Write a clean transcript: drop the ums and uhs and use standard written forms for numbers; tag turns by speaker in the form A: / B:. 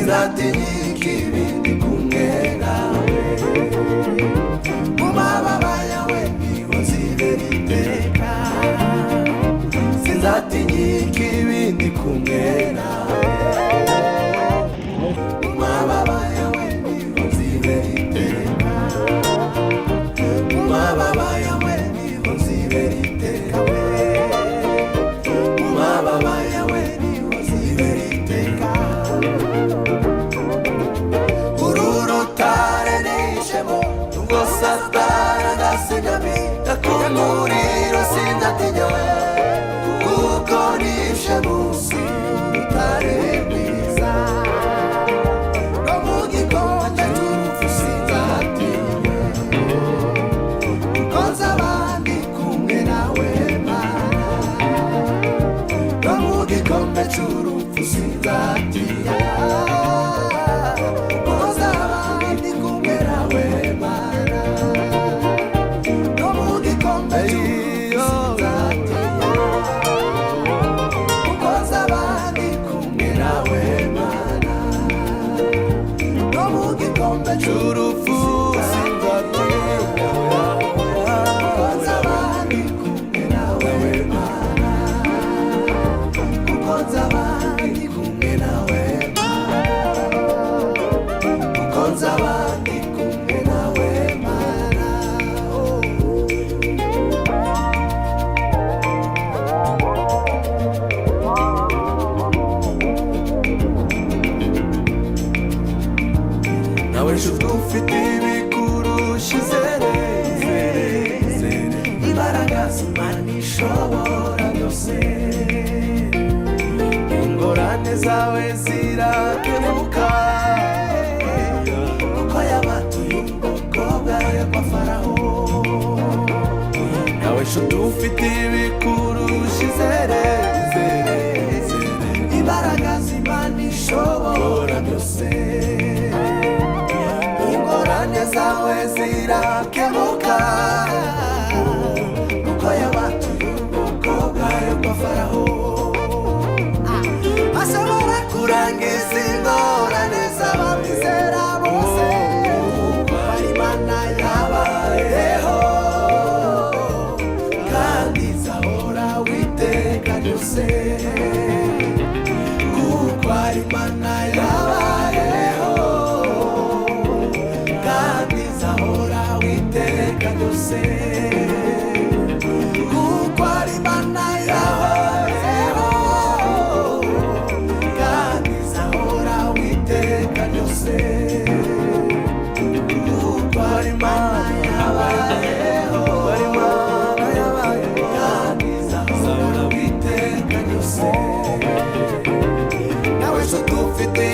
A: sinzatinyika ibindi kumwe nawe mu mababa yawe niho nzibera iteka sinzatinyika ibindi kumwe nawe mu mababa yawe niho nzibera iteka mu mababa yawe niho nzibera iteka mu mababa yawe niho nzibera iteka Satana gasigami gakumuriro sinzatinya kuko nishe musi utarebwiza no mu gikombe cy'urupfu sinzatinya kuko nzabandi kumwe nawe Mana no mu gikombe cy'urupfu sinzatinya Churufu sinzatinya kuko nzabandi kumwe nawe Mana kuko nzabandi kumwe nawe kuko nzabandi kumwe nawe Mana nawe nshuti ufite ibikurusha izere imbaraga z'Imana ishobora byose ingorane zawe zirakemuka kuko yabatuye ubwoko bwayo kwa Farawo nawe nshuti ufite ibikurusha izere imbaraga z'Imana ishobora byose ingorane zawe zirakemuka kuko yabatuye ubwoko bwayo kwa Farawo ashobora kurangiza ingorane z'abamwizera bose kuko ari Imana yabayeho kandi izahora witeka ryose kuko ari Imana yabayeho kuko ari Imana yabayeho kandi izahora witeka ryose kuko ari Imana yabayeho kandi izahora witeka ryose nawe nshuti ufite